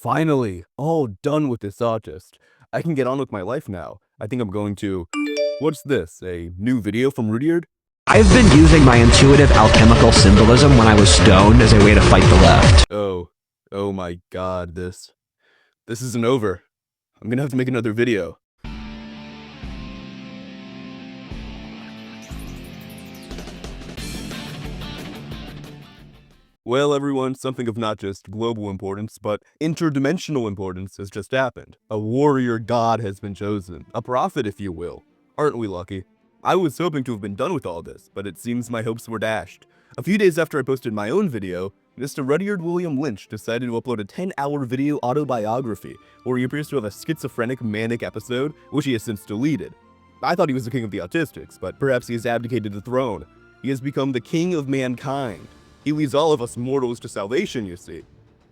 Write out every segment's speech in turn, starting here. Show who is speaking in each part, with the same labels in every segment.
Speaker 1: Finally, all done with this artist. I can get on with my life now. I think I'm going to... What's this? A new video from Rudyard?
Speaker 2: I've been using my intuitive alchemical symbolism when I was stoned as a way to fight the left.
Speaker 1: Oh my god, this isn't over. I'm gonna have to make another video. Well, everyone, something of not just global importance, but interdimensional importance has just happened. A warrior god has been chosen. A prophet, if you will. Aren't we lucky? I was hoping to have been done with all this, but it seems my hopes were dashed. A few days after I posted my own video, Mr. Rudyard Lynch decided to upload a 10-hour video autobiography, where he appears to have a schizophrenic, manic episode, which he has since deleted. I thought he was the king of the autistics, but perhaps he has abdicated the throne. He has become the king of mankind. He leads all of us mortals to salvation, you see.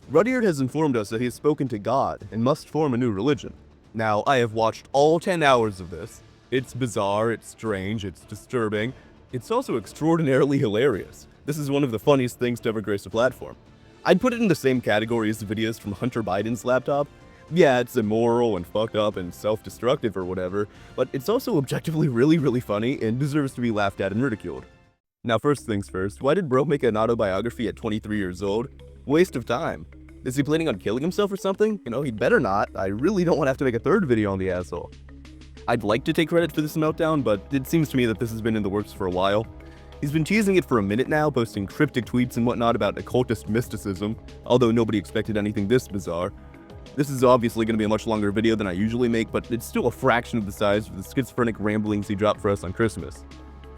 Speaker 1: Rudyard has informed us that he has spoken to God and must form a new religion. Now, I have watched all 10 hours of this. It's bizarre, it's strange, it's disturbing. It's also extraordinarily hilarious. This is one of the funniest things to ever grace a platform. I'd put it in the same category as the videos from Hunter Biden's laptop. Yeah, it's immoral and fucked up and self-destructive or whatever, but it's also objectively really funny and deserves to be laughed at and ridiculed. Now, first things first, why did bro make an autobiography at 23 years old? Waste of time. Is he planning on killing himself or something? You know, he'd better not. I really don't want to have to make a third video on the asshole. I'd like to take credit for this meltdown, but it seems to me that this has been in the works for a while. He's been teasing it for a minute now, posting cryptic tweets and whatnot about occultist mysticism, although nobody expected anything this bizarre. This is obviously going to be a much longer video than I usually make, but it's still a fraction of the size of the schizophrenic ramblings he dropped for us on Christmas.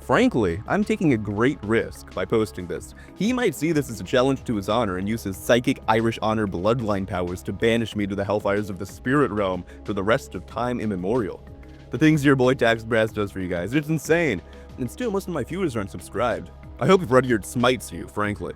Speaker 1: Frankly, I'm taking a great risk by posting this. He might see this as a challenge to his honor and use his psychic Irish honor bloodline powers to banish me to the hellfires of the spirit realm for the rest of time immemorial. The things your boy Tax Brass does for you guys, it's insane. And still, most of my viewers aren't subscribed. I hope Rudyard smites you, frankly.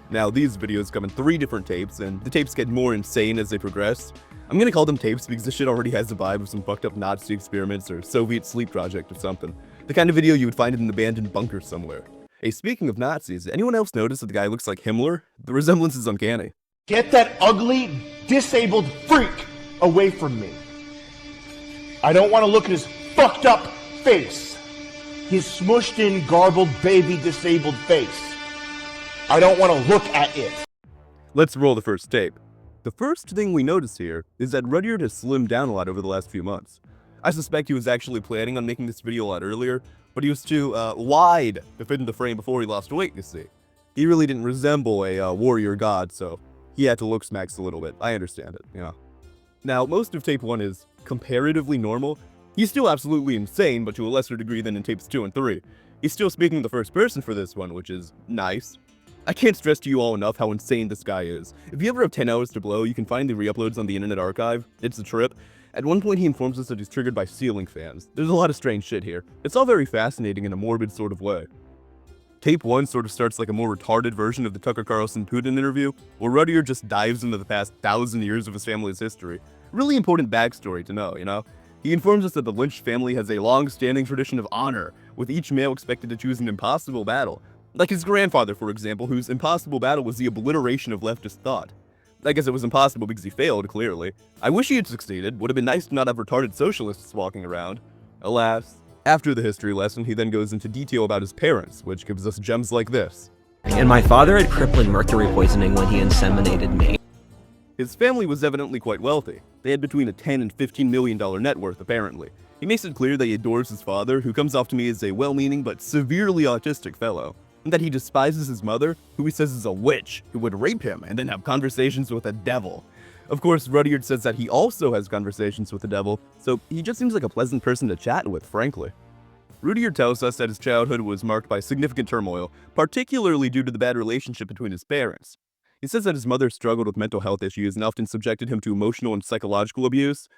Speaker 1: Now, these videos come in 3 different tapes, and the tapes get more insane as they progress. I'm gonna call them tapes because this shit already has the vibe of some fucked up Nazi experiments or Soviet sleep project or something. The kind of video you would find in an abandoned bunker somewhere. Hey, speaking of Nazis, anyone else notice that the guy looks like Himmler? The resemblance is uncanny.
Speaker 3: Get that ugly, disabled freak away from me. I don't want to look at his fucked up face. His smushed in, garbled, baby disabled face. I don't want to look at it.
Speaker 1: Let's roll the first tape. The first thing we notice here is that Rudyard has slimmed down a lot over the last few months. I suspect he was actually planning on making this video a lot earlier, but he was too wide to fit in the frame before he lost weight, you see. He really didn't resemble a warrior god, so he had to look smacks a little bit. I understand it, yeah. Now, most of tape 1 is comparatively normal. He's still absolutely insane, but to a lesser degree than in tapes 2 and 3. He's still speaking the first person for this one, which is nice. I can't stress to you all enough how insane this guy is. If you ever have 10 hours to blow, you can find the re-uploads on the Internet Archive. It's a trip. At one point, he informs us that he's triggered by ceiling fans. There's a lot of strange shit here. It's all very fascinating in a morbid sort of way. Tape 1 sort of starts like a more retarded version of the Tucker Carlson-Putin interview, where Rudyard just dives into the past 1,000 years of his family's history. Really important backstory to know, you know? He informs us that the Lynch family has a long-standing tradition of honor, with each male expected to choose an impossible battle. Like his grandfather, for example, whose impossible battle was the obliteration of leftist thought. I guess it was impossible because he failed, clearly. I wish he had succeeded. Would have been nice to not have retarded socialists walking around. Alas. After the history lesson, he then goes into detail about his parents, which gives us gems like this.
Speaker 2: And my father had crippling mercury poisoning when he inseminated me.
Speaker 1: His family was evidently quite wealthy. They had between a $10 and $15 million net worth, apparently. He makes it clear that he adores his father, who comes off to me as a well-meaning but severely autistic fellow. And that he despises his mother, who he says is a witch, who would rape him and then have conversations with a devil. Of course, Rudyard says that he also has conversations with the devil, so he just seems like a pleasant person to chat with, frankly. Rudyard tells us that his childhood was marked by significant turmoil, particularly due to the bad relationship between his parents. He says that his mother struggled with mental health issues and often subjected him to emotional and psychological abuse.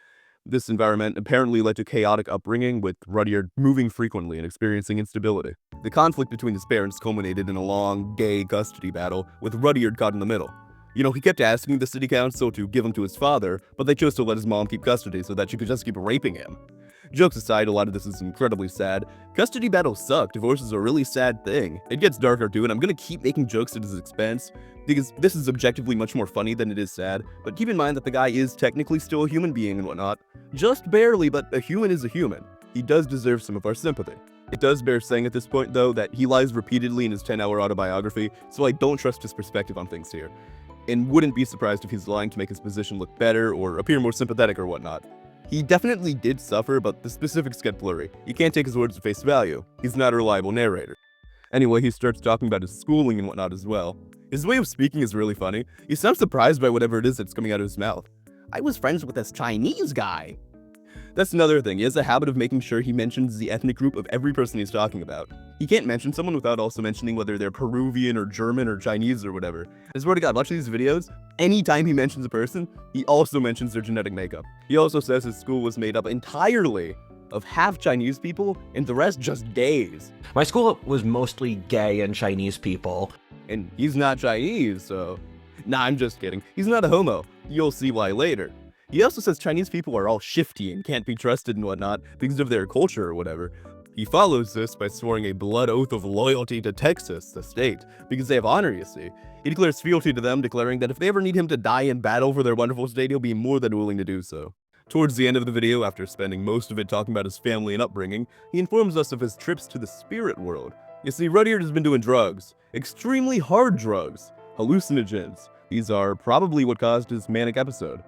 Speaker 1: This environment apparently led to chaotic upbringing, with Rudyard moving frequently and experiencing instability. The conflict between his parents culminated in a long, gay custody battle, with Rudyard caught in the middle. You know, he kept asking the city council to give him to his father, but they chose to let his mom keep custody so that she could just keep raping him. Jokes aside, a lot of this is incredibly sad. Custody battles suck. Divorce is a really sad thing. It gets darker too, and I'm gonna keep making jokes at his expense. because this is objectively much more funny than it is sad, but keep in mind that the guy is technically still a human being and whatnot. Just barely, but a human is a human. He does deserve some of our sympathy. It does bear saying at this point, though, that he lies repeatedly in his 10-hour autobiography, so I don't trust his perspective on things here, and wouldn't be surprised if he's lying to make his position look better or appear more sympathetic or whatnot. He definitely did suffer, but the specifics get blurry. You can't take his words at face value. He's not a reliable narrator. Anyway, he starts talking about his schooling and whatnot as well. His way of speaking is really funny. He sounds surprised by whatever it is that's coming out of his mouth. I was friends with this Chinese guy. That's another thing. He has a habit of making sure he mentions the ethnic group of every person he's talking about. He can't mention someone without also mentioning whether they're Peruvian or German or Chinese or whatever. I swear to God, watch these videos. Anytime he mentions a person, he also mentions their genetic makeup. He also says his school was made up entirely of half Chinese people and the rest just gays.
Speaker 2: My school was mostly gay and Chinese people.
Speaker 1: And he's not Chinese, so... Nah, I'm just kidding. He's not a homo. You'll see why later. He also says Chinese people are all shifty and can't be trusted and whatnot because of their culture or whatever. He follows this by swearing a blood oath of loyalty to Texas, the state, because they have honor, you see. He declares fealty to them, declaring that if they ever need him to die in battle for their wonderful state, he'll be more than willing to do so. Towards the end of the video, after spending most of it talking about his family and upbringing, he informs us of his trips to the spirit world. You see, Rudyard has been doing drugs. Extremely hard drugs. Hallucinogens. These are probably what caused his manic episode.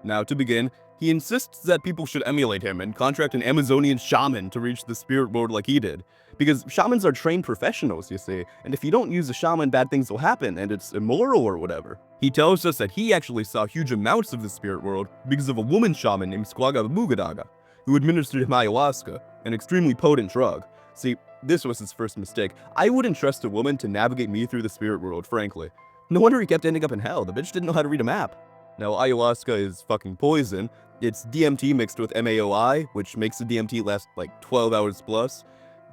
Speaker 1: Now, to begin, he insists that people should emulate him and contract an Amazonian shaman to reach the spirit world like he did. Because shamans are trained professionals, you see, and if you don't use a shaman, bad things will happen, and it's immoral or whatever. He tells us that he actually saw huge amounts of the spirit world because of a woman shaman named Squaga Bugadaga, who administered him ayahuasca, an extremely potent drug. See, this was his first mistake. I wouldn't trust a woman to navigate me through the spirit world, frankly. No wonder he kept ending up in hell. The bitch didn't know how to read a map. Now, ayahuasca is fucking poison. It's DMT mixed with MAOI, which makes the DMT last like 12 hours plus.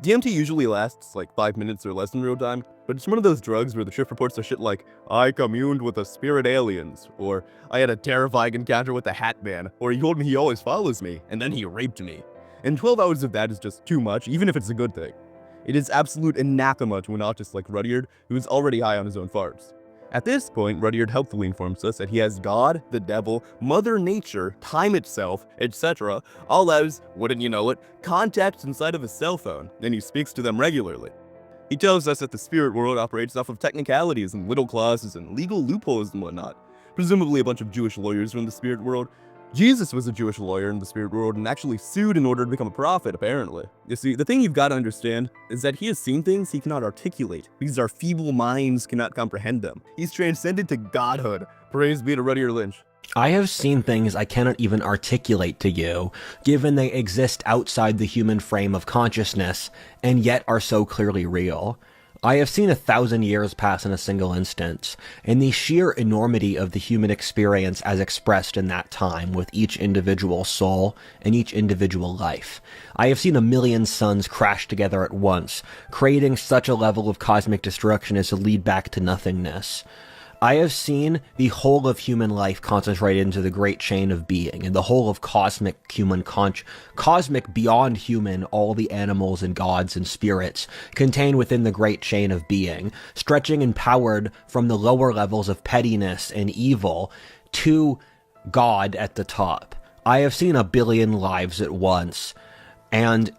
Speaker 1: DMT usually lasts like 5 minutes or less in real time, but it's one of those drugs where the trip reports are shit like, I communed with the spirit aliens, or I had a terrifying encounter with the Hat Man, or he told me he always follows me, and then he raped me. And 12 hours of that is just too much, even if it's a good thing. It is absolute anathema to an autist like Rudyard, who is already high on his own farts. At this point, Rudyard helpfully informs us that he has God, the devil, Mother Nature, time itself, etc., all as, wouldn't you know it, contacts inside of his cell phone, and he speaks to them regularly. He tells us that the spirit world operates off of technicalities and little clauses and legal loopholes and whatnot. Presumably a bunch of Jewish lawyers from the spirit world. Jesus was a Jewish lawyer in the spirit world and actually sued in order to become a prophet, apparently. You see, the thing you've got to understand is that he has seen things he cannot articulate because our feeble minds cannot comprehend them. He's transcended to godhood. Praise be to Rudyard Lynch.
Speaker 2: I have seen things I cannot even articulate to you, given they exist outside the human frame of consciousness, and yet are so clearly real. I have seen 1,000 years pass in a single instance, and the sheer enormity of the human experience as expressed in that time with each individual soul and each individual life. I have seen 1,000,000 suns crash together at once, creating such a level of cosmic destruction as to lead back to nothingness. I have seen the whole of human life concentrated into the great chain of being, and the whole of cosmic beyond human, all the animals and gods and spirits contained within the great chain of being, stretching and powered from the lower levels of pettiness and evil to God at the top. I have seen 1 billion lives at once, and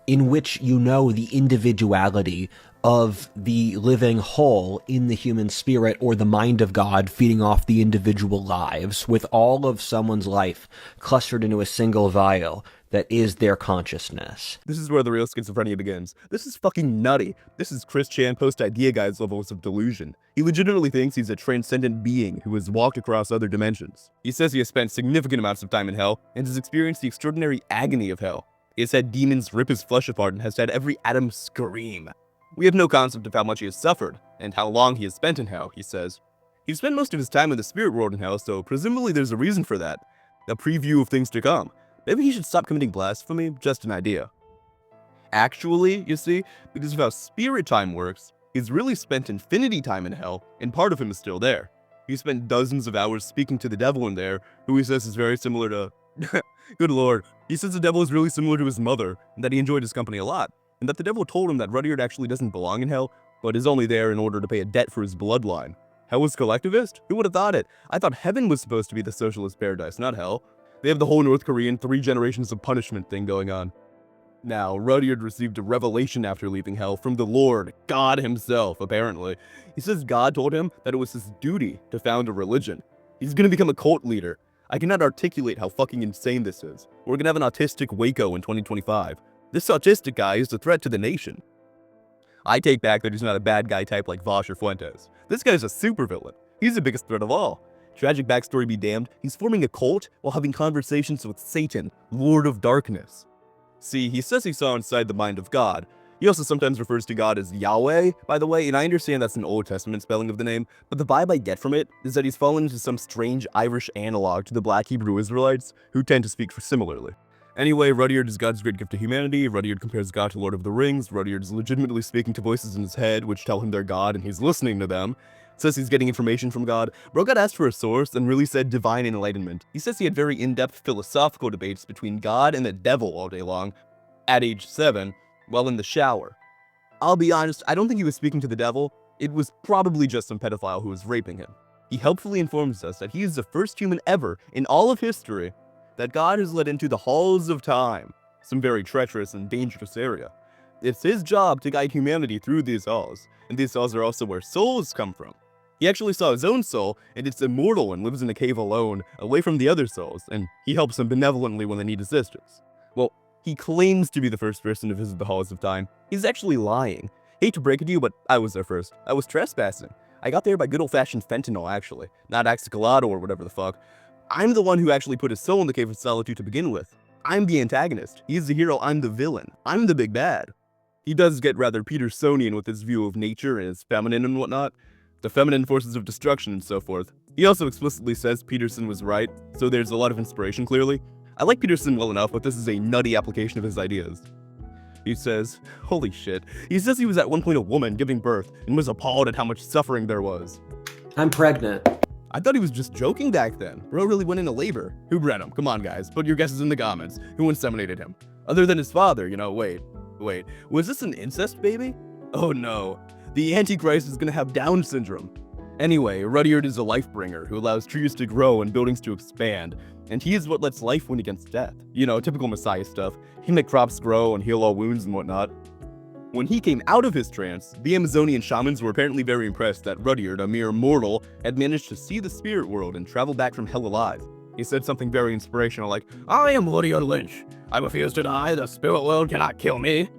Speaker 2: in which you know the individuality of the living whole in the human spirit or the mind of God feeding off the individual lives, with all of someone's life clustered into a single vial that is their consciousness.
Speaker 1: This is where the real schizophrenia begins. This is fucking nutty. This is Chris Chan post-idea guy's levels of delusion. He legitimately thinks he's a transcendent being who has walked across other dimensions. He says he has spent significant amounts of time in hell and has experienced the extraordinary agony of hell. He has had demons rip his flesh apart and has had every atom scream. We have no concept of how much he has suffered, and how long he has spent in hell, he says. He spent most of his time in the spirit world in hell, so presumably there's a reason for that. A preview of things to come. Maybe he should stop committing blasphemy, just an idea. Actually, you see, because of how spirit time works, he's really spent infinity time in hell, and part of him is still there. He spent dozens of hours speaking to the devil in there, who he says is very similar to... Good lord. He says the devil is really similar to his mother, and that he enjoyed his company a lot. And that the devil told him that Rudyard actually doesn't belong in hell, but is only there in order to pay a debt for his bloodline. Hell was collectivist? Who would have thought it? I thought heaven was supposed to be the socialist paradise, not hell. They have the whole North Korean 3 generations of punishment thing going on. Now, Rudyard received a revelation after leaving hell from the Lord, God himself, apparently. He says God told him that it was his duty to found a religion. He's gonna become a cult leader. I cannot articulate how fucking insane this is. We're gonna have an autistic Waco in 2025. This autistic guy is a threat to the nation. I take back that he's not a bad guy type like Vosh or Fuentes. This guy's a supervillain. He's the biggest threat of all. Tragic backstory be damned, he's forming a cult while having conversations with Satan, Lord of Darkness. See, he says he saw inside the mind of God. He also sometimes refers to God as Yahweh, by the way, and I understand that's an Old Testament spelling of the name, but the vibe I get from it is that he's fallen into some strange Irish analog to the Black Hebrew Israelites, who tend to speak similarly. Anyway, Rudyard is God's great gift to humanity. Rudyard compares God to Lord of the Rings. Rudyard is legitimately speaking to voices in his head, which tell him they're God, and he's listening to them. Says he's getting information from God. Bro got asked for a source and really said divine enlightenment. He says he had very in-depth philosophical debates between God and the devil all day long, at age 7, while in the shower. I'll be honest, I don't think he was speaking to the devil. It was probably just some pedophile who was raping him. He helpfully informs us that he is the first human ever in all of history that God has led into the halls of time, some very treacherous and dangerous area. It's his job to guide humanity through these halls, and these halls are also where souls come from. He actually saw his own soul, and it's immortal and lives in a cave alone, away from the other souls, and he helps them benevolently when they need assistance. Well, he claims to be the first person to visit the halls of time. He's actually lying. Hate to break it to you, but I was there first. I was trespassing. I got there by good old-fashioned fentanyl, actually, not Axicalado or whatever the fuck. I'm the one who actually put his soul in the Cave of Solitude to begin with. I'm the antagonist. He's the hero, I'm the villain. I'm the big bad. He does get rather Petersonian with his view of nature and his feminine and whatnot. The feminine forces of destruction and so forth. He also explicitly says Peterson was right, so there's a lot of inspiration clearly. I like Peterson well enough, but this is a nutty application of his ideas. He says, holy shit, he says he was at one point a woman giving birth and was appalled at how much suffering there was.
Speaker 2: I'm pregnant.
Speaker 1: I thought he was just joking back then. Bro really went into labor. Who bred him? Come on, guys. Put your guesses in the comments. Who inseminated him? Other than his father, wait. Was this an incest baby? Oh no. The Antichrist is gonna have Down syndrome. Anyway, Rudyard is a life bringer who allows trees to grow and buildings to expand. And he is what lets life win against death. Typical Messiah stuff. He make crops grow and heal all wounds and whatnot. When he came out of his trance, the Amazonian shamans were apparently very impressed that Rudyard, a mere mortal, had managed to see the spirit world and travel back from hell alive. He said something very inspirational like, I am Rudyard Lynch. I refuse to die, the spirit world cannot kill me.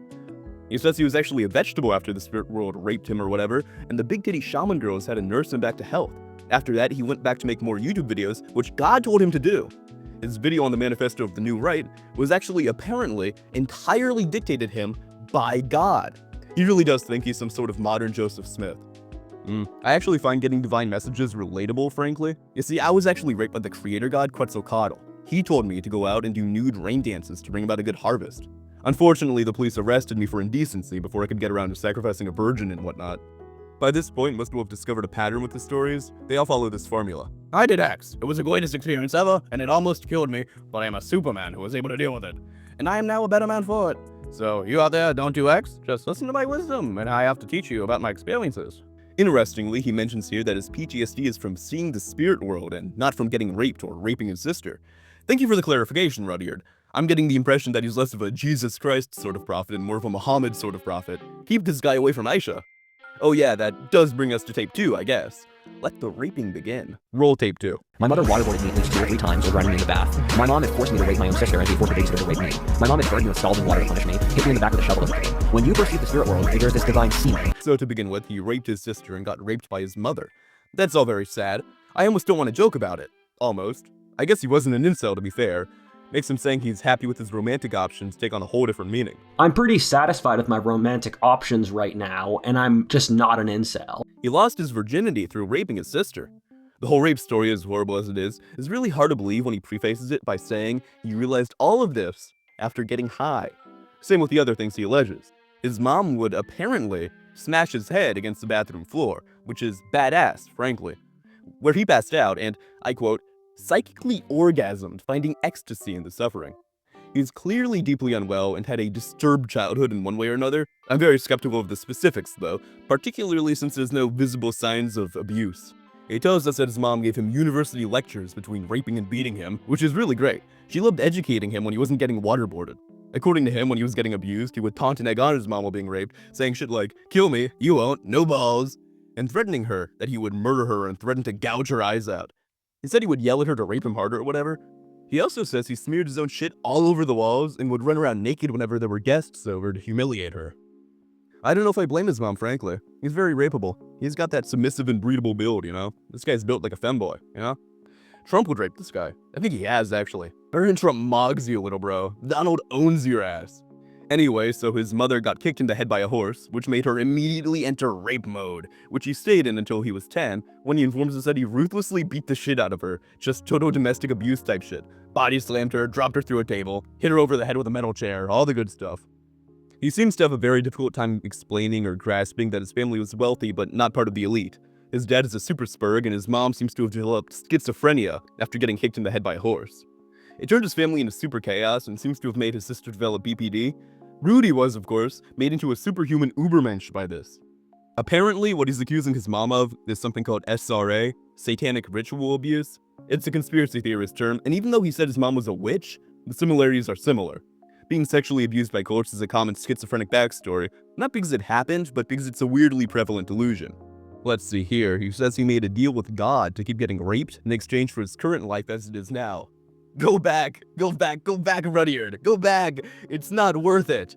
Speaker 1: He says he was actually a vegetable after the spirit world raped him or whatever, and the big titty shaman girls had to nurse him back to health. After that, he went back to make more YouTube videos, which God told him to do. His video on the manifesto of the New Right was actually apparently entirely dictated him by God. He really does think he's some sort of modern Joseph Smith. I actually find getting divine messages relatable, frankly. You see, I was actually raped by the creator god Quetzalcoatl. He told me to go out and do nude rain dances to bring about a good harvest. Unfortunately, the police arrested me for indecency before I could get around to sacrificing a virgin and whatnot. By this point, most people have discovered a pattern with the stories. They all follow this formula. I did X. It was the greatest experience ever, and it almost killed me, but I am a Superman who was able to deal with it. And I am now a better man for it. So, you out there, don't do X, just listen to my wisdom, and I have to teach you about my experiences. Interestingly, he mentions here that his PTSD is from seeing the spirit world and not from getting raped or raping his sister. Thank you for the clarification, Rudyard. I'm getting the impression that he's less of a Jesus Christ sort of prophet and more of a Muhammad sort of prophet. Keep this guy away from Aisha. Oh yeah, that does bring us to tape 2, I guess. Let the raping begin. Roll tape 2.
Speaker 4: My mother waterboarded me at least 2 or 3 times over running me in the bath. My mom had forced me to rape my own sister and she forced the babysitter to rape me. My mom had burned me with scalding water to punish me, hit me in the back with a shovel as a kid. When you perceive the spirit world, there's this divine semen.
Speaker 1: So to begin with, he raped his sister and got raped by his mother. That's all very sad. I almost don't want to joke about it. Almost. I guess he wasn't an incel, to be fair. Makes him saying he's happy with his romantic options take on a whole different meaning.
Speaker 2: I'm pretty satisfied with my romantic options right now, and I'm just not an incel.
Speaker 1: He lost his virginity through raping his sister. The whole rape story, as horrible as it is really hard to believe when he prefaces it by saying he realized all of this after getting high. Same with the other things he alleges. His mom would apparently smash his head against the bathroom floor, which is badass, frankly, where he passed out and, I quote, psychically orgasmed, finding ecstasy in the suffering. He's clearly deeply unwell and had a disturbed childhood in one way or another. I'm very skeptical of the specifics, though, particularly since there's no visible signs of abuse. He tells us that his mom gave him university lectures between raping and beating him, which is really great. She loved educating him when he wasn't getting waterboarded. According to him, when he was getting abused, he would taunt and egg on his mom while being raped, saying shit like, "Kill me, you won't, no balls," and threatening her that he would murder her and threaten to gouge her eyes out. He said he would yell at her to rape him harder or whatever. He also says he smeared his own shit all over the walls and would run around naked whenever there were guests over to humiliate her. I don't know if I blame his mom, frankly. He's very rapeable. He's got that submissive and breedable build, you know? This guy's built like a femboy, you know? Trump would rape this guy. I think he has, actually. President Trump mogs you, little bro. Donald owns your ass. Anyway, so his mother got kicked in the head by a horse, which made her immediately enter rape mode, which he stayed in until he was 10, when he informs us that he ruthlessly beat the shit out of her. Just total domestic abuse type shit. Body slammed her, dropped her through a table, hit her over the head with a metal chair, all the good stuff. He seems to have a very difficult time explaining or grasping that his family was wealthy but not part of the elite. His dad is a super spurg and his mom seems to have developed schizophrenia after getting kicked in the head by a horse. It turned his family into super chaos and seems to have made his sister develop BPD. Rudy was, of course, made into a superhuman ubermensch by this. Apparently, what he's accusing his mom of is something called SRA, satanic ritual abuse. It's a conspiracy theorist term, and even though he said his mom was a witch, the similarities are similar. Being sexually abused by cults is a common schizophrenic backstory, not because it happened, but because it's a weirdly prevalent delusion. Let's see here, he says he made a deal with God to keep getting raped in exchange for his current life as it is now. Go back, Rudyard, go back, it's not worth it.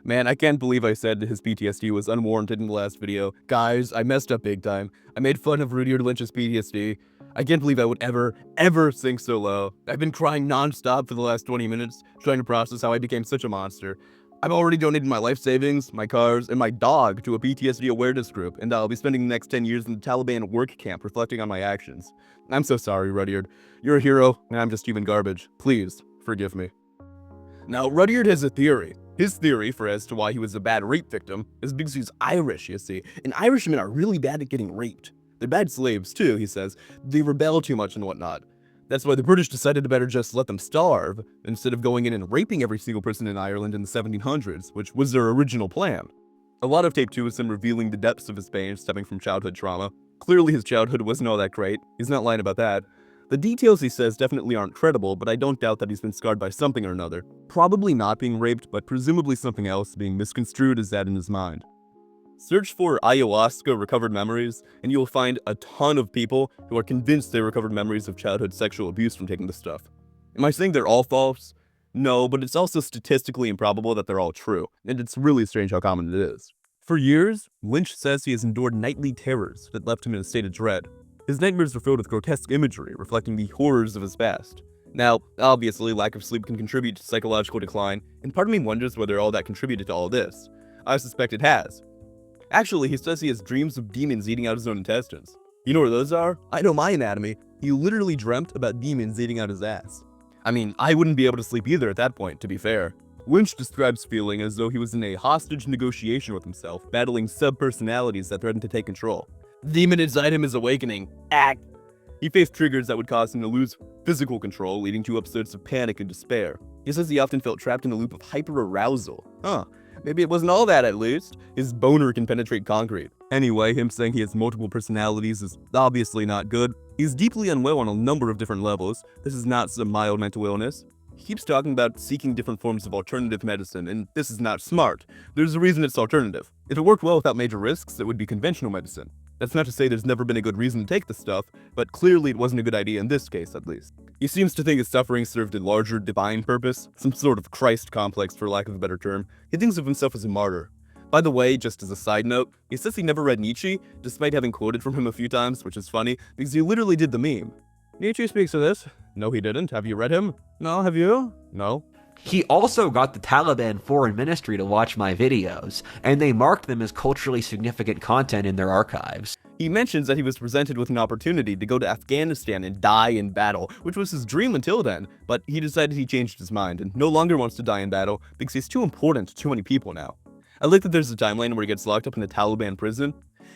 Speaker 1: Man, I can't believe I said his PTSD was unwarranted in the last video. Guys, I messed up big time. I made fun of Rudyard Lynch's PTSD. I can't believe I would ever sink so low. I've been crying non-stop for the last 20 minutes, trying to process how I became such a monster. I've already donated my life savings, my cars, and my dog to a PTSD awareness group, and I'll be spending the next 10 years in the Taliban work camp reflecting on my actions. I'm so sorry, Rudyard. You're a hero, and I'm just human garbage. Please, forgive me. Now, Rudyard has a theory. His theory for as to why he was a bad rape victim is because he's Irish, you see, and Irishmen are really bad at getting raped. They're bad slaves too, he says. They rebel too much and whatnot. That's why the British decided to better just let them starve, instead of going in and raping every single person in Ireland in the 1700s, which was their original plan. A lot of tape 2 is him revealing the depths of his pain stemming from childhood trauma. Clearly his childhood wasn't all that great, he's not lying about that. The details he says definitely aren't credible, but I don't doubt that he's been scarred by something or another. Probably not being raped, but presumably something else being misconstrued as that in his mind. Search for ayahuasca recovered memories, and you'll find a ton of people who are convinced they recovered memories of childhood sexual abuse from taking this stuff. Am I saying they're all false? No, but it's also statistically improbable that they're all true, and it's really strange how common it is. For years, Lynch says he has endured nightly terrors that left him in a state of dread. His nightmares are filled with grotesque imagery reflecting the horrors of his past. Now, obviously, lack of sleep can contribute to psychological decline, and part of me wonders whether all that contributed to all this. I suspect it has. Actually, he says he has dreams of demons eating out his own intestines. You know where those are? I know my anatomy. He literally dreamt about demons eating out his ass. I mean, I wouldn't be able to sleep either at that point, to be fair. Lynch describes feeling as though he was in a hostage negotiation with himself, battling sub-personalities that threatened to take control. The demon inside him is awakening. Act! He faced triggers that would cause him to lose physical control, leading to episodes of panic and despair. He says he often felt trapped in a loop of hyper-arousal. Maybe it wasn't all that, at least. His boner can penetrate concrete. Anyway, him saying he has multiple personalities is obviously not good. He's deeply unwell on a number of different levels. This is not some mild mental illness. He keeps talking about seeking different forms of alternative medicine, and this is not smart. There's a reason it's alternative. If it worked well without major risks, it would be conventional medicine. That's not to say there's never been a good reason to take this stuff, but clearly it wasn't a good idea in this case, at least. He seems to think his suffering served a larger divine purpose, some sort of Christ complex for lack of a better term. He thinks of himself as a martyr. By the way, just as a side note, he says he never read Nietzsche, despite having quoted from him a few times, which is funny, because he literally did the meme. Nietzsche speaks of this. No, he didn't. Have you read him? No, have you? No.
Speaker 2: He also got the Taliban Foreign Ministry to watch my videos, and they marked them as culturally significant content in their archives.
Speaker 1: He mentions that he was presented with an opportunity to go to Afghanistan and die in battle, which was his dream until then, but he decided he changed his mind and no longer wants to die in battle because he's too important to too many people now. I like that there's a timeline where he gets locked up in a Taliban prison.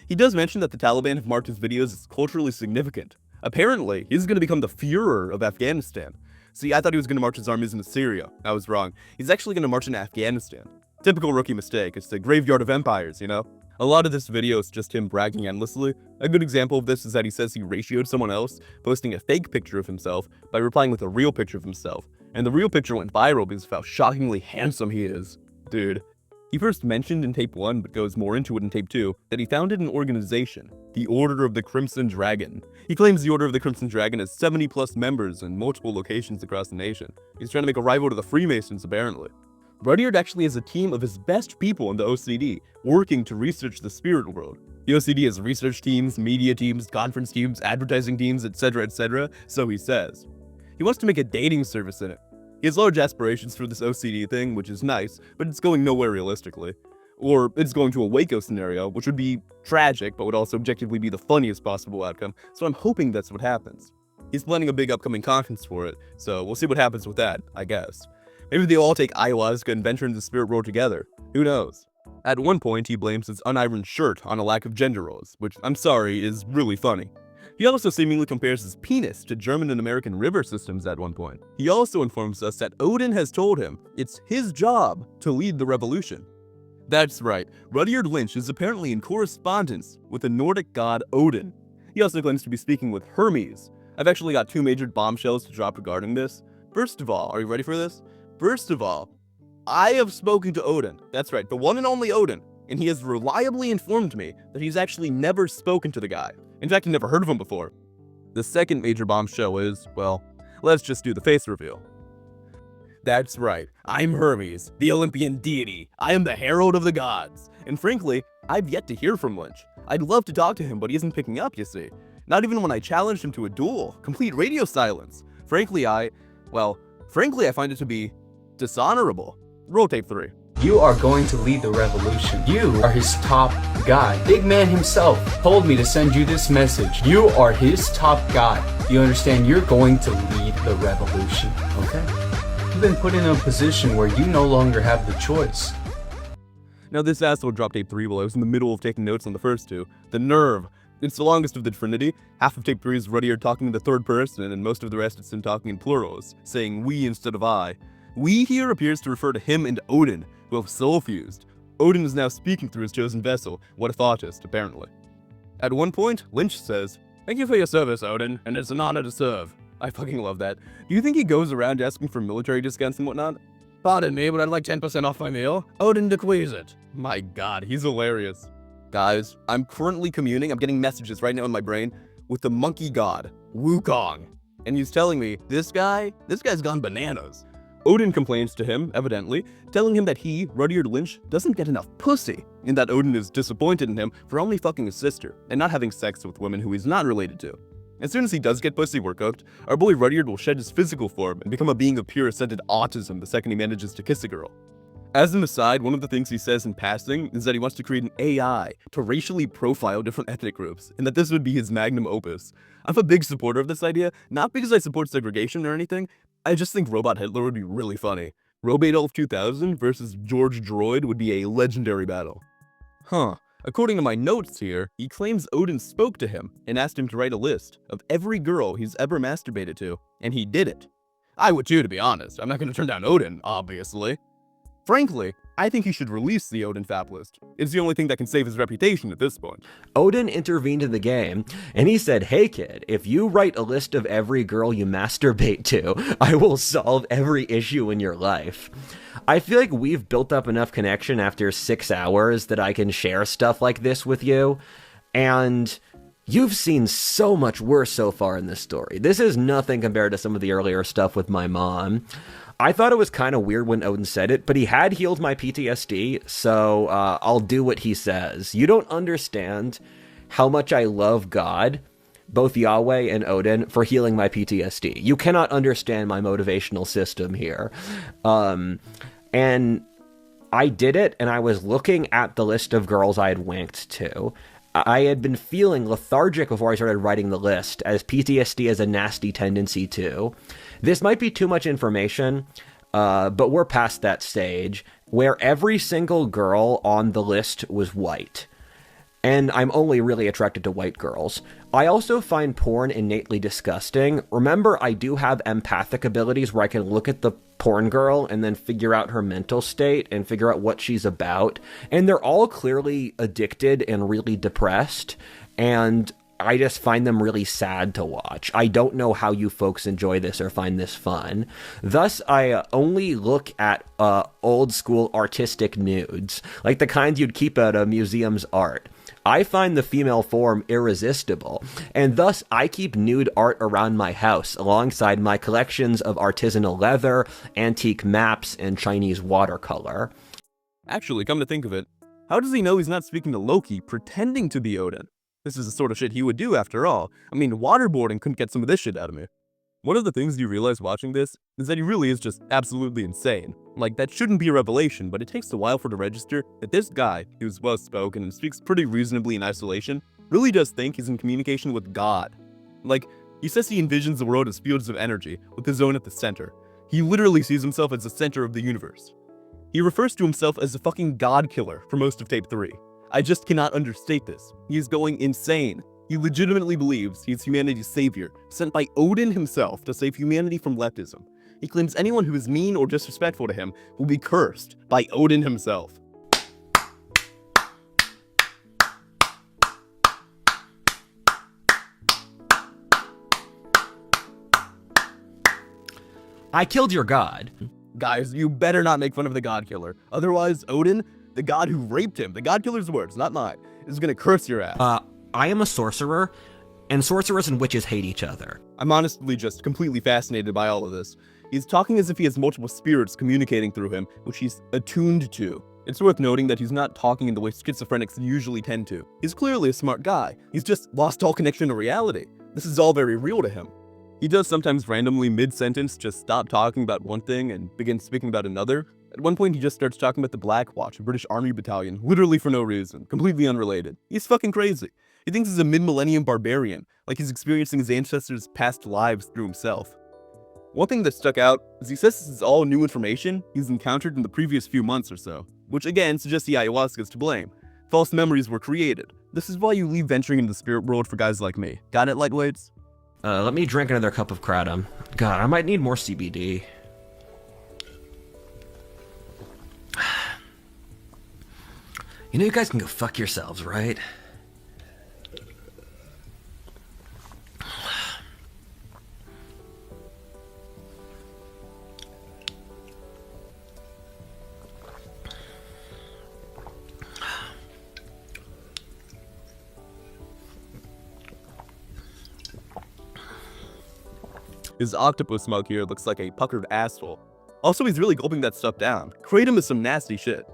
Speaker 1: He does mention that the Taliban have marked his videos as culturally significant. Apparently, he's going to become the Führer of Afghanistan. See, I thought he was going to march his armies into Syria. I was wrong. He's actually going to march into Afghanistan. Typical rookie mistake. It's the graveyard of empires, you know? A lot of this video is just him bragging endlessly. A good example of this is that he says he ratioed someone else, posting a fake picture of himself by replying with a real picture of himself, and the real picture went viral because of how shockingly handsome he is. Dude. He first mentioned in tape 1, but goes more into it in tape 2, that he founded an organization, the Order of the Crimson Dragon. He claims the Order of the Crimson Dragon has 70 plus members in multiple locations across the nation. He's trying to make a rival to the Freemasons, apparently. Rudyard actually has a team of his best people in the OCD, working to research the spirit world. The OCD has research teams, media teams, conference teams, advertising teams, etc., so he says. He wants to make a dating service in it. He has large aspirations for this OCD thing, which is nice, but it's going nowhere realistically. Or it's going to a Waco scenario, which would be tragic, but would also objectively be the funniest possible outcome, so I'm hoping that's what happens. He's planning a big upcoming conference for it, so we'll see what happens with that, I guess. Maybe they all take ayahuasca and venture into the spirit world together. Who knows? At one point, he blames his unironed shirt on a lack of gender roles, which, I'm sorry, is really funny. He also seemingly compares his penis to German and American river systems at one point. He also informs us that Odin has told him it's his job to lead the revolution. That's right, Rudyard Lynch is apparently in correspondence with the Nordic god Odin. He also claims to be speaking with Hermes. I've actually got 2 major bombshells to drop regarding this. First of all, are you ready for this? First of all, I have spoken to Odin. That's right, the one and only Odin. And he has reliably informed me that he's actually never spoken to the guy. In fact, I never heard of him before. The second major bombshell is, well, let's just do the face reveal. That's right, I'm Hermes, the Olympian deity. I am the herald of the gods. And frankly, I've yet to hear from Lynch. I'd love to talk to him, but he isn't picking up, you see. Not even when I challenged him to a duel. Complete radio silence. Frankly, I find it to be dishonorable. Roll tape 3.
Speaker 5: You are going to lead the revolution. You are his top guy. Big man himself told me to send you this message. You are his top guy. You understand? You're going to lead the revolution, okay? You've been put in a position where you no longer have the choice.
Speaker 1: Now this asshole dropped tape 3 while I was in the middle of taking notes on the first 2. The nerve. It's the longest of the Trinity. Half of tape 3 is Rudyard talking in the third person, and most of the rest is him talking in plurals, saying we instead of I. We here appears to refer to him and Odin, who have soul fused. Odin is now speaking through his chosen vessel, WhatIfAltHist, apparently. At one point, Lynch says, "Thank you for your service, Odin, and it's an honor to serve." I fucking love that. Do you think he goes around asking for military discounts and whatnot? Pardon me, but I'd like 10% off my meal. Odin bequeaths it. My god, he's hilarious. Guys, I'm currently communing, I'm getting messages right now in my brain, with the monkey god, Wukong. And he's telling me, this guy's gone bananas. Odin complains to him, evidently, telling him that he, Rudyard Lynch, doesn't get enough pussy, and that Odin is disappointed in him for only fucking his sister, and not having sex with women who he's not related to. As soon as he does get pussy work hooked, our boy Rudyard will shed his physical form and become a being of pure ascended autism the second he manages to kiss a girl. As an aside, one of the things he says in passing is that he wants to create an AI to racially profile different ethnic groups, and that this would be his magnum opus. I'm a big supporter of this idea, not because I support segregation or anything, I just think Robot Hitler would be really funny. Robadolf 2000 versus George Droid would be a legendary battle. According to my notes here, he claims Odin spoke to him and asked him to write a list of every girl he's ever masturbated to, and he did it. I would too, to be honest. I'm not going to turn down Odin, obviously. Frankly, I think he should release the Odin Fap list. It's the only thing that can save his reputation at this point.
Speaker 2: Odin intervened in the game, and he said, "Hey kid, if you write a list of every girl you masturbate to, I will solve every issue in your life." I feel like we've built up enough connection after 6 hours that I can share stuff like this with you, and you've seen so much worse so far in this story. This is nothing compared to some of the earlier stuff with my mom. I thought it was kind of weird when Odin said it, but he had healed my PTSD, so I'll do what he says. You don't understand how much I love God, both Yahweh and Odin, for healing my PTSD. You cannot understand my motivational system here. And I did it, and I was looking at the list of girls I had wanked to. I had been feeling lethargic before I started writing the list, as PTSD has a nasty tendency to. This might be too much information, but we're past that stage, where every single girl on the list was white. and I'm only really attracted to white girls. I also find porn innately disgusting. Remember, I do have empathic abilities where I can look at the porn girl and then figure out her mental state and figure out what she's about. And they're all clearly addicted and really depressed, and I just find them really sad to watch. I don't know how you folks enjoy this or find this fun. Thus, I only look at old school artistic nudes, like the kinds you'd keep at a museum's art. I find the female form irresistible, and thus I keep nude art around my house alongside my collections of artisanal leather, antique maps, and Chinese watercolor.
Speaker 1: Actually, come to think of it, how does he know he's not speaking to Loki pretending to be Odin? This is the sort of shit he would do after all. I mean, waterboarding couldn't get some of this shit out of me. One of the things you realize watching this is that he really is just absolutely insane. Like, that shouldn't be a revelation, but it takes a while for it to register that this guy, who's well-spoken and speaks pretty reasonably in isolation, really does think he's in communication with God. Like, he says he envisions the world as fields of energy, with his own at the center. He literally sees himself as the center of the universe. He refers to himself as the fucking God killer for most of tape 3. I just cannot understate this. He is going insane. He legitimately believes he is humanity's savior, sent by Odin himself to save humanity from leftism. He claims anyone who is mean or disrespectful to him will be cursed by Odin himself.
Speaker 2: I killed your god.
Speaker 1: Guys, you better not make fun of the God killer. Otherwise, Odin, the god who raped him, the God killer's words, not mine, is gonna curse your ass.
Speaker 2: I am a sorcerer, and sorcerers and witches hate each other.
Speaker 1: I'm honestly just completely fascinated by all of this. He's talking as if he has multiple spirits communicating through him, which he's attuned to. It's worth noting that he's not talking in the way schizophrenics usually tend to. He's clearly a smart guy. He's just lost all connection to reality. This is all very real to him. He does sometimes randomly mid-sentence just stop talking about one thing and begin speaking about another. At one point he just starts talking about the Black Watch, a British army battalion, literally for no reason, completely unrelated. He's fucking crazy. He thinks he's a mid-millennium barbarian, like he's experiencing his ancestors' past lives through himself. One thing that stuck out is he says this is all new information he's encountered in the previous few months or so, which again suggests the ayahuasca is to blame. False memories were created. This is why you leave venturing into the spirit world for guys like me. Got it, lightweights?
Speaker 2: Let me drink another cup of kratom. God, I might need more CBD. You know, you guys can go fuck yourselves, right?
Speaker 1: His octopus mug here looks like a puckered asshole. Also, he's really gulping that stuff down. Kratom is some nasty shit.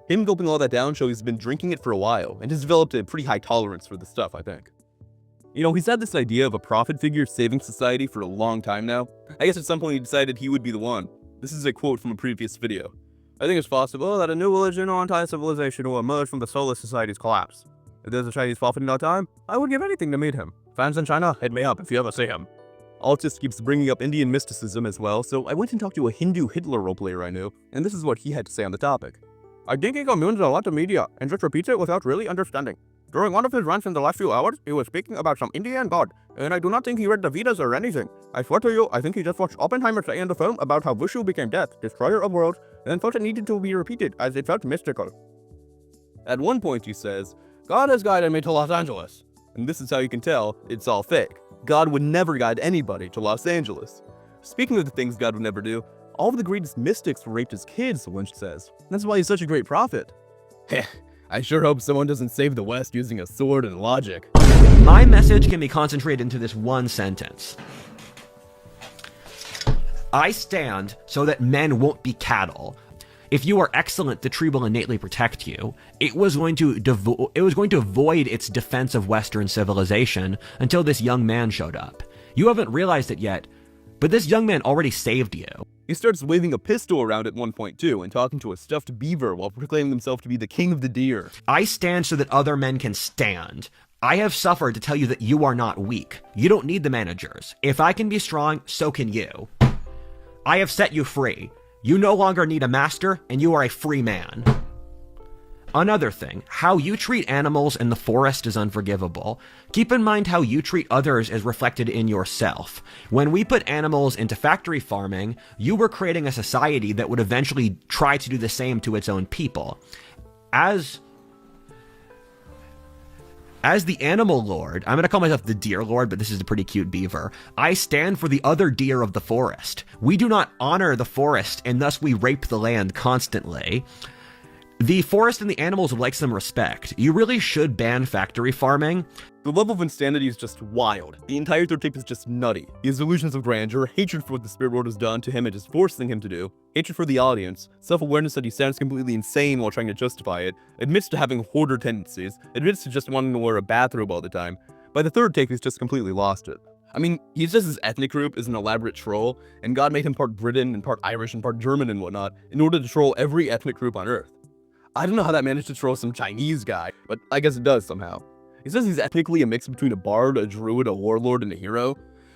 Speaker 1: Him gulping all that down shows he's been drinking it for a while, and has developed a pretty high tolerance for the stuff, I think. You know, he's had this idea of a prophet figure saving society for a long time now. I guess at some point he decided he would be the one. This is a quote from a previous video. I think it's possible that a new religion or anti-civilization will emerge from the solar society's collapse. If there's a Chinese prophet in our time, I would give anything to meet him. Fans in China, hit me up if you ever see him. Alt Hist keeps bringing up Indian mysticism as well, so I went and talked to a Hindu Hitler roleplayer I knew, and this is what he had to say on the topic. I think he communes a lot of media, and just repeats it without really understanding. During one of his rants in the last few hours, he was speaking about some Indian god, and I do not think he read the Vedas or anything. I swear to you, I think he just watched Oppenheimer say in the film about how Vishu became death, destroyer of worlds, and then felt it needed to be repeated as it felt mystical. At one point he says, God has guided me to Los Angeles. And this is how you can tell it's all fake. God would never guide anybody to Los Angeles. Speaking of the things God would never do, all of the greatest mystics were raped as kids, Lynch says. That's why he's such a great prophet. Heh, I sure hope someone doesn't save the West using a sword and logic.
Speaker 2: My message can be concentrated into this one sentence. I stand so that men won't be cattle. If you are excellent, the tree will innately protect you. It was going to avoid its defense of Western civilization until this young man showed up. You haven't realized it yet, but this young man already saved you.
Speaker 1: He starts waving a pistol around at one point too, and talking to a stuffed beaver while proclaiming himself to be the king of the deer.
Speaker 2: I stand so that other men can stand. I have suffered to tell you that you are not weak. You don't need the managers. If I can be strong, so can you. I have set you free. You no longer need a master, and you are a free man. Another thing, how you treat animals in the forest is unforgivable. Keep in mind how you treat others is reflected in yourself. When we put animals into factory farming, you were creating a society that would eventually try to do the same to its own people. As the animal lord, I'm going to call myself the deer lord, but this is a pretty cute beaver. I stand for the other deer of the forest. We do not honor the forest, and thus we rape the land constantly. The forest and the animals would like some respect. You really should ban factory farming.
Speaker 1: The level of insanity is just wild. The entire third tape is just nutty. He has delusions of grandeur, hatred for what the spirit world has done to him and is forcing him to do, hatred for the audience, self-awareness that he sounds completely insane while trying to justify it, admits to having hoarder tendencies, admits to just wanting to wear a bathrobe all the time. By the third tape, he's just completely lost it. I mean, he says his ethnic group is an elaborate troll, and God made him part Briton and part Irish and part German and whatnot, in order to troll every ethnic group on Earth. I don't know how that managed to troll some Chinese guy, but I guess it does somehow. He says he's ethnically a mix between a bard, a druid, a warlord, and a hero.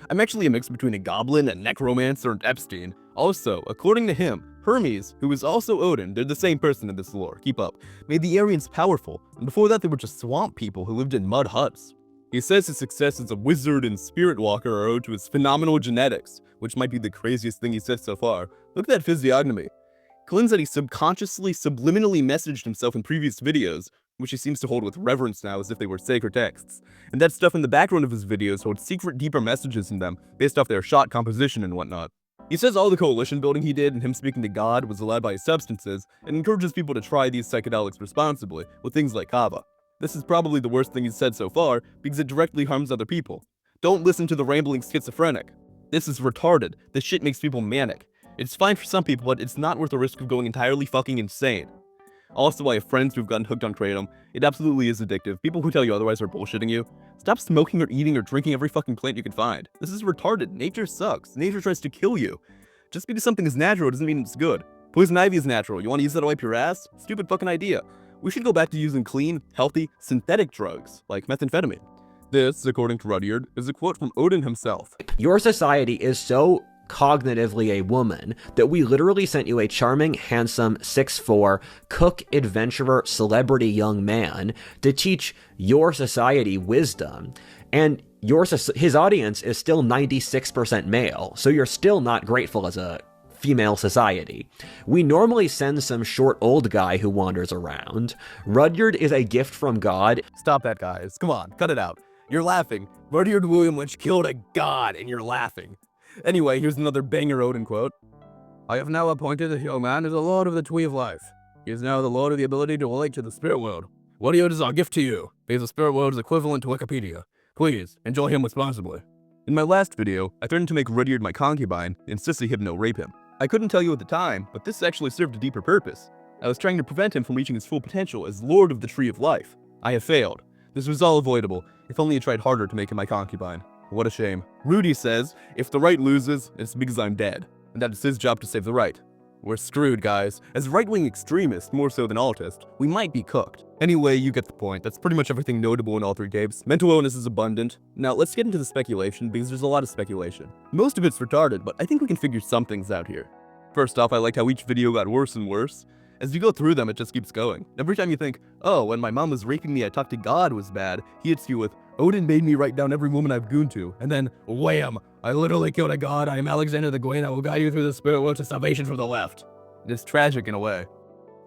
Speaker 1: I'm actually a mix between a goblin, a necromancer, and Epstein. Also, according to him, Hermes, who is also Odin, they're the same person in this lore, keep up, made the Aryans powerful, and before that they were just swamp people who lived in mud huts. He says his success as a wizard and spirit walker are owed to his phenomenal genetics, which might be the craziest thing he said so far. Look at that physiognomy. Claims that he subconsciously, subliminally messaged himself in previous videos, which he seems to hold with reverence now as if they were sacred texts, and that stuff in the background of his videos holds secret, deeper messages in them based off their shot composition and whatnot. He says all the coalition building he did and him speaking to God was allowed by his substances, and encourages people to try these psychedelics responsibly, with things like kava. This is probably the worst thing he's said so far, because it directly harms other people. Don't listen to the rambling schizophrenic. This is retarded. This shit makes people manic. It's fine for some people, but it's not worth the risk of going entirely fucking insane. Also, I have friends who've gotten hooked on kratom. It absolutely is addictive. People who tell you otherwise are bullshitting you. Stop smoking or eating or drinking every fucking plant you can find. This is retarded. Nature sucks. Nature tries to kill you. Just because something is natural doesn't mean it's good. Poison ivy is natural. You want to use that to wipe your ass? Stupid fucking idea. We should go back to using clean, healthy, synthetic drugs, like methamphetamine. This, according to Rudyard, is a quote from Odin himself.
Speaker 2: Your society is so cognitively a woman that we literally sent you a charming, handsome, 6'4", cook, adventurer, celebrity young man to teach your society wisdom. And his audience is still 96% male, so you're still not grateful as a female society. We normally send some short old guy who wanders around. Rudyard is a gift from God.
Speaker 1: Stop that, guys. Come on, cut it out. You're laughing. Rudyard William Lynch killed a god, and you're laughing. Anyway, here's another banger Odin quote. I have now appointed the young man as the Lord of the Tree of Life. He is now the Lord of the ability to relate to the spirit world. What he is our gift to you, because the spirit world is equivalent to Wikipedia. Please, enjoy him responsibly. In my last video, I threatened to make Rudyard my concubine and Sissy Hypno rape him. I couldn't tell you at the time, but this actually served a deeper purpose. I was trying to prevent him from reaching his full potential as Lord of the Tree of Life. I have failed. This was all avoidable, if only I tried harder to make him my concubine. What a shame. Rudy says, if the right loses, it's because I'm dead, and that it's his job to save the right. We're screwed, guys. As right-wing extremists, more so than altists, we might be cooked. Anyway, you get the point. That's pretty much everything notable in all three tapes. Mental illness is abundant. Now, let's get into the speculation, because there's a lot of speculation. Most of it's retarded, but I think we can figure some things out here. First off, I liked how each video got worse and worse. As you go through them, it just keeps going. Every time you think, oh, when my mom was raping me, I talked to God was bad, he hits you with, Odin made me write down every woman I've gooned to, and then, wham! I literally killed a god, I am Alexander the Great, I will guide you through the spirit world to salvation from the left. It's tragic in a way.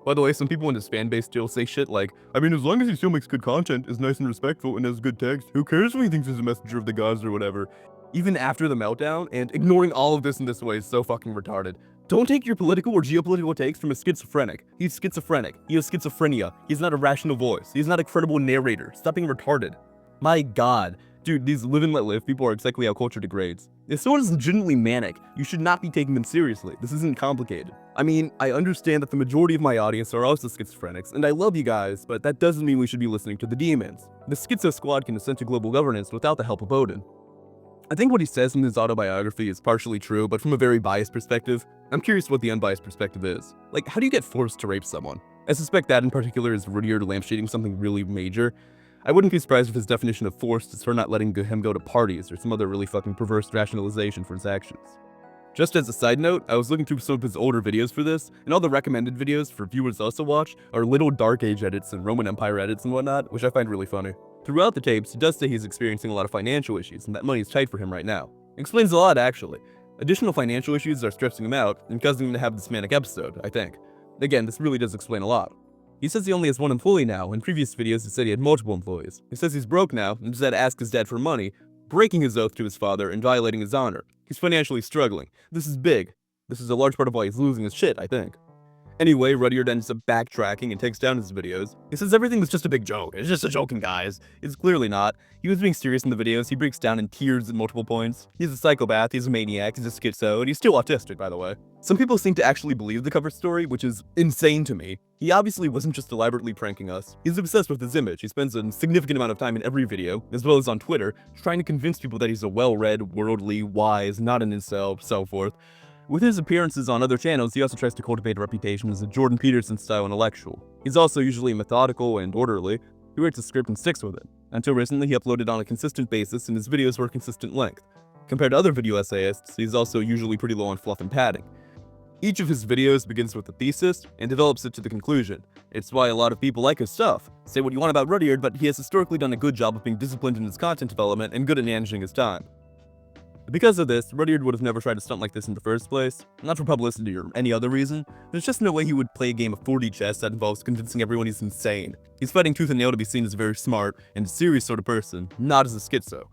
Speaker 1: By the way, some people in this fan base still say shit like, I mean, as long as he still makes good content, is nice and respectful, and has good text, who cares if he thinks he's a messenger of the gods or whatever? Even after the meltdown, and ignoring all of this in this way is so fucking retarded. Don't take your political or geopolitical takes from a schizophrenic. He's schizophrenic. He has schizophrenia. He's not a rational voice. He's not a credible narrator. Stop being retarded. My god. Dude, these live and let live people are exactly how culture degrades. If someone is legitimately manic, you should not be taking them seriously. This isn't complicated. I mean, I understand that the majority of my audience are also schizophrenics, and I love you guys, but that doesn't mean we should be listening to the demons. The Schizo Squad can ascend to global governance without the help of Odin. I think what he says in his autobiography is partially true, but from a very biased perspective. I'm curious what the unbiased perspective is. Like, how do you get forced to rape someone? I suspect that in particular is Rudyard lampshading something really major. I wouldn't be surprised if his definition of forced is her not letting him go to parties or some other really fucking perverse rationalization for his actions. Just as a side note, I was looking through some of his older videos for this, and all the recommended videos for viewers to also watch are little Dark Age edits and Roman Empire edits and whatnot, which I find really funny. Throughout the tapes, he does say he's experiencing a lot of financial issues and that money is tight for him right now. Explains a lot, actually. Additional financial issues are stressing him out and causing him to have this manic episode, I think. Again, this really does explain a lot. He says he only has one employee now. In previous videos, he said he had multiple employees. He says he's broke now and has had to ask his dad for money, breaking his oath to his father and violating his honor. He's financially struggling. This is big. This is a large part of why he's losing his shit, I think. Anyway, Rudyard ends up backtracking and takes down his videos. He says everything was just a big joke. It's just a joking, guys. It's clearly not. He was being serious in the videos. He breaks down in tears at multiple points. He's a psychopath, he's a maniac, he's a schizo, and he's still autistic, by the way. Some people seem to actually believe the cover story, which is insane to me. He obviously wasn't just elaborately pranking us. He's obsessed with his image. He spends a significant amount of time in every video, as well as on Twitter, trying to convince people that he's a well-read, worldly, wise, not an incel, so forth. With his appearances on other channels, he also tries to cultivate a reputation as a Jordan Peterson-style intellectual. He's also usually methodical and orderly. He writes a script and sticks with it. Until recently, he uploaded on a consistent basis and his videos were a consistent length. Compared to other video essayists, he's also usually pretty low on fluff and padding. Each of his videos begins with a thesis and develops it to the conclusion. It's why a lot of people like his stuff. Say what you want about Rudyard, but he has historically done a good job of being disciplined in his content development and good at managing his time. Because of this, Rudyard would have never tried to stunt like this in the first place, not for publicity or any other reason. There's just no way he would play a game of 4D chess that involves convincing everyone he's insane. He's fighting tooth and nail to be seen as a very smart and serious sort of person, not as a schizo.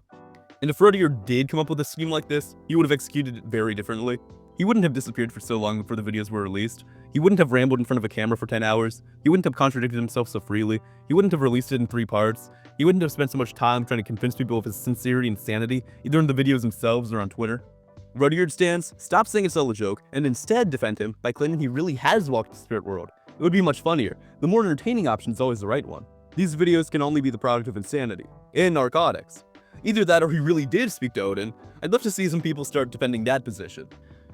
Speaker 1: And if Rudyard did come up with a scheme like this, he would have executed it very differently. He wouldn't have disappeared for so long before the videos were released. He wouldn't have rambled in front of a camera for 10 hours. He wouldn't have contradicted himself so freely. He wouldn't have released it in 3 parts. He wouldn't have spent so much time trying to convince people of his sincerity and sanity, either in the videos themselves or on Twitter. Rudyard stands, stop saying it's all a joke, and instead defend him by claiming he really has walked the spirit world. It would be much funnier. The more entertaining option is always the right one. These videos can only be the product of insanity and narcotics. Either that or he really did speak to Odin. I'd love to see some people start defending that position.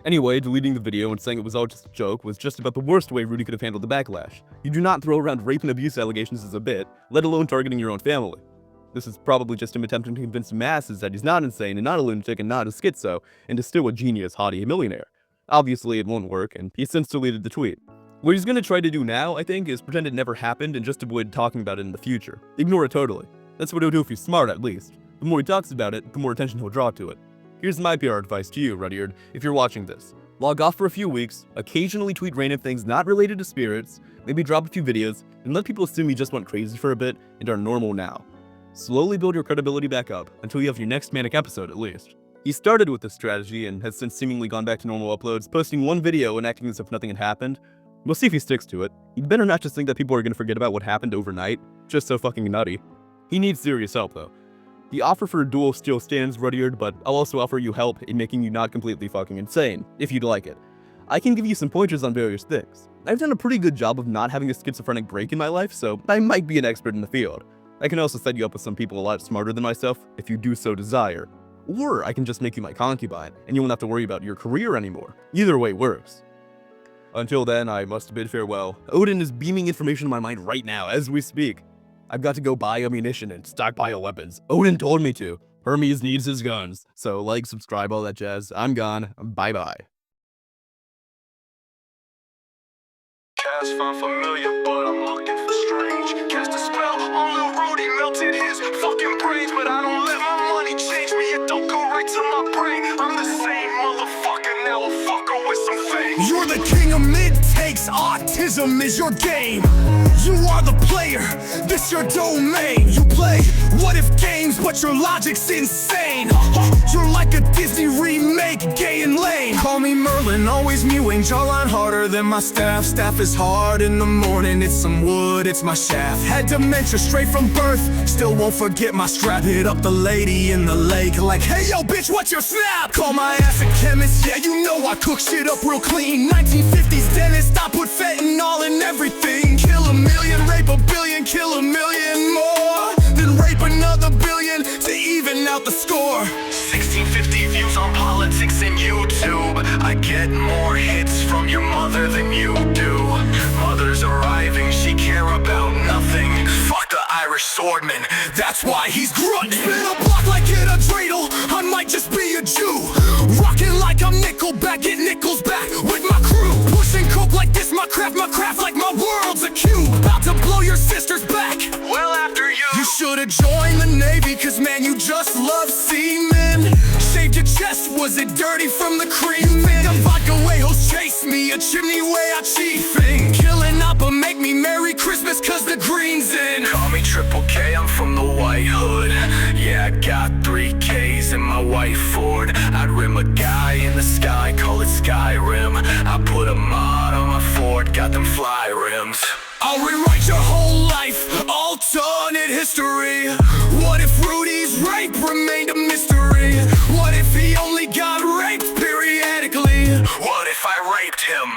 Speaker 1: Anyway, deleting the video and saying it was all just a joke was just about the worst way Rudy could have handled the backlash. You do not throw around rape and abuse allegations as a bit, let alone targeting your own family. This is probably just him attempting to convince the masses that he's not insane and not a lunatic and not a schizo, and is still a genius, haughty millionaire. Obviously it won't work, and he's since deleted the tweet. What he's gonna try to do now, I think, is pretend it never happened and just avoid talking about it in the future. Ignore it totally. That's what he'll do if he's smart, at least. The more he talks about it, the more attention he'll draw to it. Here's my PR advice to you, Rudyard, if you're watching this. Log off for a few weeks, occasionally tweet random things not related to spirits, maybe drop a few videos, and let people assume you just went crazy for a bit and are normal now. Slowly build your credibility back up, until you have your next manic episode at least. He started with this strategy and has since seemingly gone back to normal uploads, posting one video and acting as if nothing had happened. We'll see if he sticks to it. He'd better not just think that people are gonna forget about what happened overnight. Just so fucking nutty. He needs serious help though. The offer for a duel still stands, Rudyard, but I'll also offer you help in making you not completely fucking insane, if you'd like it. I can give you some pointers on various things. I've done a pretty good job of not having a schizophrenic break in my life, so I might be an expert in the field. I can also set you up with some people a lot smarter than myself, if you do so desire. Or I can just make you my concubine, and you won't have to worry about your career anymore. Either way works. Until then, I must bid farewell. Odin is beaming information in my mind right now, as we speak. I've got to go buy ammunition and stockpile weapons. Odin told me to. Hermes needs his guns. So like, subscribe, all that jazz. I'm gone. Bye-bye.
Speaker 6: Cast found familiar, but I'm looking for strange. Cast a spell on Lil Rudy, melted his fucking brains. But I don't let my money change me, it don't go right to my brain. I'm the same motherfucker, now a fucker with some fame. You're the king of mid-takes, autism is your game. You are the player, this your domain. You play what-if games, but your logic's insane. You're like a Disney remake, gay and lame. Call me Merlin, always mewing, jawline harder than my staff. Staff is hard in the morning, it's some wood, it's my shaft. Had dementia straight from birth, still won't forget my strap. Hit up the lady in the lake like, hey yo bitch, what's your snap? Call my ass a chemist, yeah you know I cook shit up real clean. 1950s dentist, I put fentanyl in everything. Kill a million, rape a billion, kill a million more. Then rape another billion to even out the score. 1650 views on politics and YouTube. I get more hits from your mother than you do. Mother's arriving, she care about nothing. Fuck the Irish swordman, that's why he's grunting. Spin a block like in a dreidel, I might just be a Jew. Rocking like I'm nickel, go back, get nickels back with my crew. Pushing coke like this, my craft like my world's a cube. About to blow your sister's back, well after you. You should've joined the Navy, cause man, you just love semen. Shaved your chest, was it dirty from the cream? A vodka way hoes chase me, a chimney way I chiefing. Killing up, but make me Merry Christmas, cause the green's in. Call me Triple K, I'm from the White Hood. Yeah, I got 3 Ks in my white Ford. I'd rim a guy in the sky, call it Skyrim. I put a mod on my Ford, got them fly rims. I'll rewrite your whole life, alternate history. What if Rudy's rape remained a mystery? What if he only got raped periodically? What if I raped him?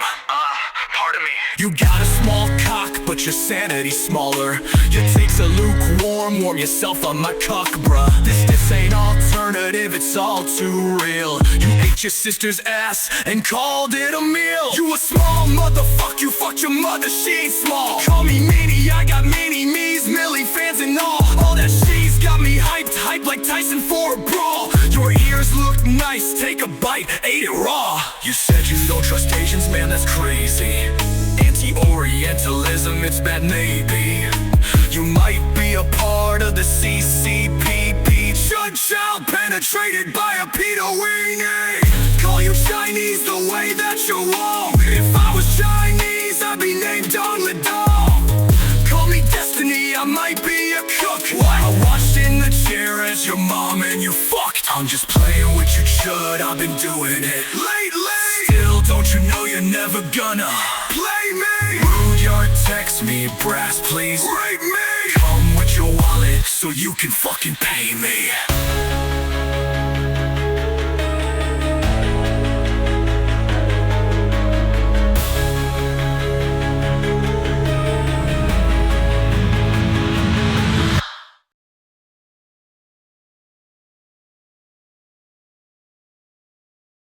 Speaker 6: Pardon me. You got a small cock, but your sanity's smaller. It takes a lukewarm, warm yourself on my cock, bruh. This ain't alternative, it's all too real. You ate your sister's ass and called it a meal. You a small motherfucker, you fucked your mother, she ain't small. Call me mini, I got mini me's, Millie fans and all. All that she's got me hyped like Tyson for a brawl. Your ears look nice, take a bite, ate it raw. You said you don't trust Asians, man, that's crazy. Anti-Orientalism, it's bad maybe. You might be a part of the CCPP. Child penetrated by a pedo weenie. Call you Chinese the way that you're wrong. If I was Chinese, I'd be named Don Ledong. Call me Destiny, I might be a cook. I watched in the chair as your mom and you fucked. I'm just playing with your chud, I've been doing it lately. Still, don't you know you're never gonna play me? Rudyard, text me, brass, please rape me. Come with your wallet so you can fucking pay me.